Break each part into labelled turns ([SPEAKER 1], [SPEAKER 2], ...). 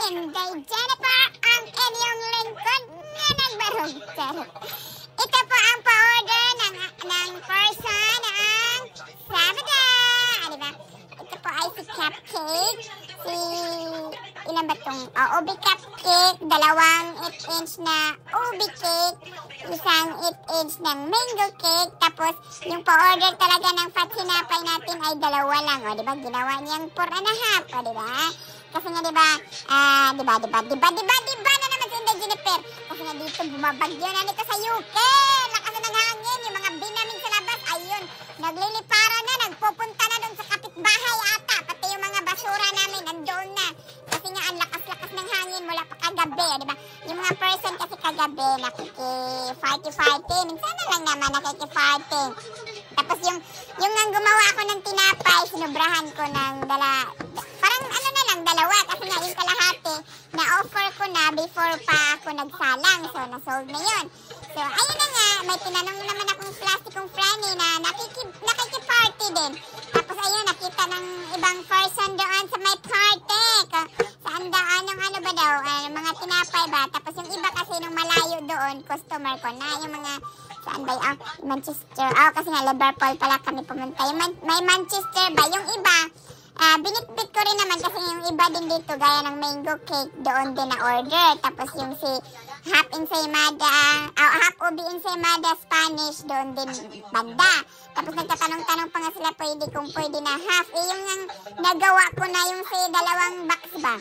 [SPEAKER 1] Inday Jennifer, ang inyong lingkod na nagbarog. Ito po ang pa-order ng person ng Sabada. Diba? Ito po ay si Cupcake. Ilan ba itong? Ubi Cupcake. 2 8-inch na ubi cake. Isang 8-inch ng mango cake. Tapos, yung pa-order talaga ng fat sinapay natin ay 2 lang. O, diba? Ginawa niyang 4 and a half. O, diba? Kasi nga, diba na naman si Inday Jennifer. Kasi nga dito, bumabagyo na nito sa UK. Lakas na ng hangin. Yung mga binamin sa labas, ayun, naglilipara na, nagpupunta na doon sa kapitbahay ata. Pati yung mga basura namin, nandoon na. Kasi nga, ang lakas-lakas ng hangin mula pa kagabi, diba? Yung mga person kasi kagabi, nakiki-farty. Minsan na lang naman nakiki-farty. Tapos yung ang gumawa ako ng tinapay, sinubrahan ko ng parang ano na lang, 2. Kasi nga yung kalahati, na-offer ko na before pa ako nagsalang. So, na-sold na yun. So, ayun na nga, may tinanong naman akong plastikong franny na nakiki-party din. Tapos ayun, nakita ng ibang person doon sa may party. Saan doon, ano ba daw, mga tinapay ba? Tapos yung iba kasi nung malayo doon, customer ko na, yung mga saan ba yun? Manchester. Kasi nga Liverpool pala kami pumunta. May Manchester ba? Yung iba, binitbit ko rin naman kasi yung iba din dito, gaya ng mango cake, doon din na order. Tapos yung si half ubi ensaymada Spanish, doon din banda. Tapos nagtatanong-tanong pa nga sila kung pwede na half. Yung nagawa ko na yung si 2 box ba?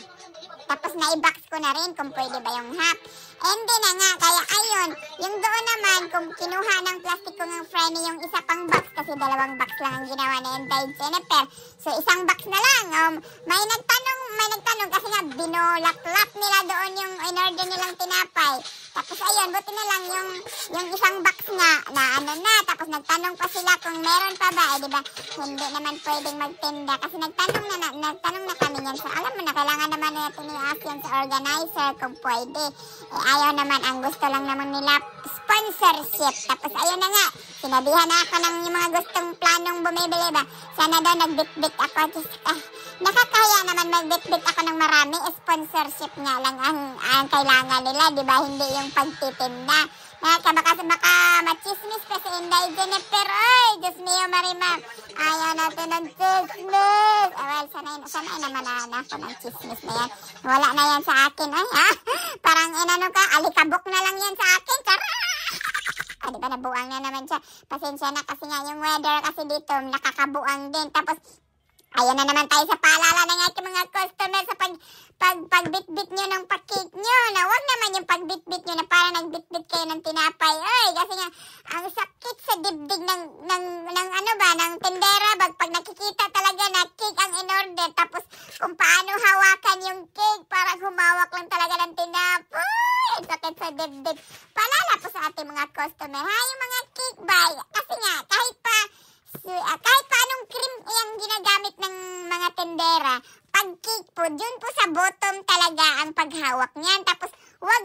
[SPEAKER 1] Tapos na-i-box ko na rin kung pwede ba yung half. Hindi na nga, kaya ayun, yung doon naman, kung kinuha ng plastic ko ng friend yung isa pang box, kasi 2 box lang ang ginawa na Inday Jennifer. So, isang box na lang. May nagtanong kasi nga, binulaklap nila doon yung in-order nilang tinapay. Tapos ayun, buti na lang yung isang box nga, na ano na, tapos nagtanong pa sila kung meron pa ba, diba, hindi naman pwedeng magtinda, kasi nagtanong na kami yan. So, alam mo na, kailangan naman natin i-ask yan sa organizer kung pwede. Ayaw naman, ang gusto lang naman nila sponsorship. Tapos ayun na nga, sinabihan na ako ng yung mga gustong planong bumibili ba. Sana daw nagbitbit ako. Just, nakakaya naman magbitbit ako ng marami. Sponsorship nga lang ang kailangan nila, di ba? Hindi yung pagtitinda. Baka machismis kasi Inday Jennifer. Ay, Diyos mio Marimar. Ayaw natin ng chismis. Well, sanay naman na ako ng chismis na yan. Wala na yan sa akin. Ay, parang alikabok na lang yan sa akin. Di ba, nabuang na naman siya. Pasensya na kasi nga yung weather kasi dito, nakakabuang din. Tapos, ayan na naman tayo sa paalala ng ating mga customer sa pagbitbit nyo ng pakik nyo. Na wag naman yung pagbitbit nyo na parang nagbitbit kayo ng tinapay. Ay, kasi nga, ang sakit sa dibdig ng tindera. Pag nakikita talaga na cake ang in-order. Tapos, kung paano hawakan yung cake, parang humawak lang talaga ng tinapay. Ang sakit sa dibdig. Paalala po sa ating mga customer. Yung mga cake ba? Kasi nga, kahit pa anong cream yung ginagamit ng mga tindera, pag cake po, dun po sa bottom talaga ang paghawak niyan. Tapos, wag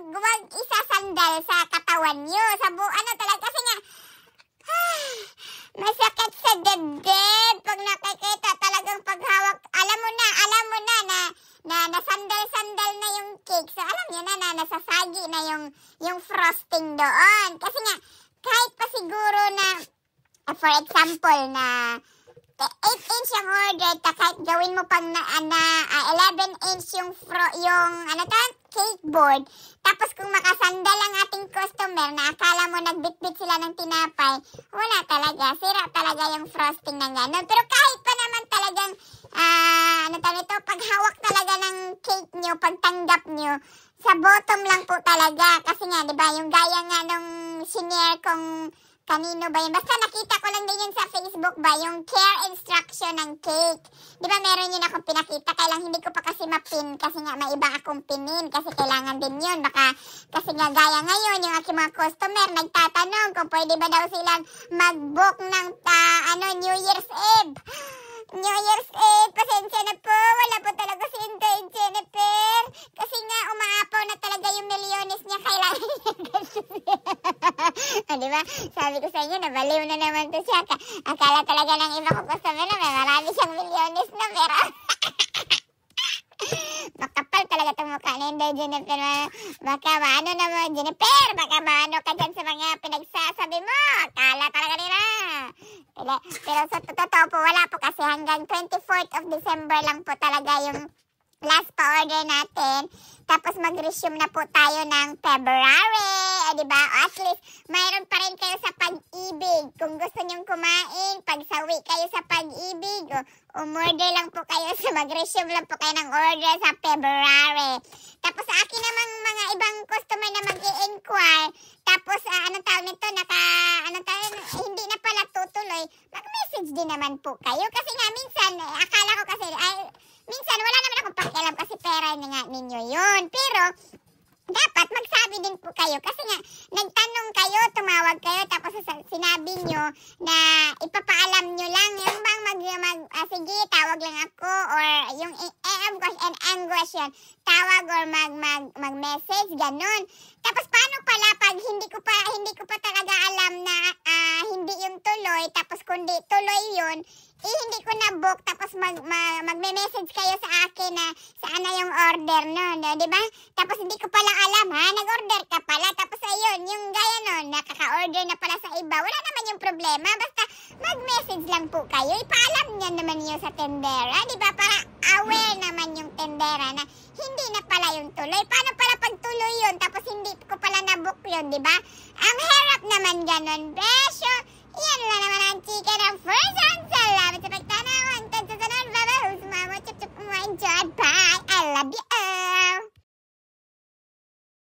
[SPEAKER 1] isasandal sa katawan nyo. Talaga, kasi nga, masakit sa dibdib. Pag nakikita talagang paghawak, alam mo na nasandal-sandal na yung cake. So, alam nyo na nasasagi na yung frosting doon. Kasi nga, kahit pa siguro na, for example, na 8-inch yung order, kahit gawin mo pang 11-inch yung cake board. Tapos kung makasandal ang ating customer na akala mo nagbitbit sila ng tinapay, wala talaga. Sira talaga yung frosting ng gano'n. Pero kahit pa naman talagang, paghawak talaga ng cake nyo, pagtanggap nyo, sa bottom lang po talaga. Kasi nga, di ba, yung gaya nga nung senior kong kanino ba yun? Basta nakita ko lang din yun sa Facebook ba, yung care instruction ng cake. Di ba meron yun akong pinakita, kailang hindi ko pa kasi mapin kasi nga may iba akong pinin kasi kailangan din yun. Baka kasi nga gaya ngayon, yung aking mga customer nagtatanong kung pwede ba daw silang mag-book ng New Year's Eve. New Year's Eve, pasensya na po, wala po talaga si Inday Jennifer. Kasi nga umaapaw na talaga yung milyones niya, kailangan niya. Diba? Sabi ko sa inyo, nabaliw na naman to siya. Akala talaga ng iba ko customer na may marami siyang milyones na, pero makapal talaga itong mukha daw, Jennifer. Baka maano na mo, Jennifer. Baka maano ka dyan sa mga pinagsasabi mo. Akala talaga nila. Pero sa totoo po, wala po kasi hanggang 24th of December lang po talaga yung last pa-order natin. Tapos mag-resume na po tayo ng February. Diba? At least, mayroon pa rin kayo sa Pag-ibig. Kung gusto nyong kumain, pagsawi kayo sa Pag-ibig, umorder lang po kayo. mag-resume lang po kayo ng order sa February. Tapos sa akin namang mga ibang customer na mag-i-inquire, tapos anong tawag nito, hindi na pala tutuloy, mag-message din naman po kayo. Kasi nga minsan, akala ko kasi, minsan wala naman akong pakialam kasi pera nga ninyo yun. Pero, dapat magsabi din po kayo kasi nga nagtanong kayo, tumawag kayo, tapos sinabi nyo na ipapaalam nyo lang yung bang sige, tawag lang ako, or yung anguish yan, tawag or mag-message, ganun. Tapos paano pala pag hindi ko pa talaga alam na hindi yung tuloy, tapos kundi tuloy yun, hindi ko na-book, tapos magme-message kayo sa akin na saan na yung order nun, diba? Tapos hindi ko pala alam, nag-order ka pala, tapos ayun, yung gaya nun, nakaka-order na pala sa iba, wala naman yung problema, basta mag-message lang po kayo, ipaalam niya naman yun sa tendera, diba? Para aware naman yung tendera na hindi na pala yung tuloy. Paano pala pag tuloy yun, tapos hindi ko pala na-book yun, diba? Ang harap naman ganun, presyo. Yan lang naman ang chika ng first hand. Salamat sa pagtanaw. Hanggang sa sunod. Bye-bye. Sumama. Chup-chup. Enjoy. Bye. I love you.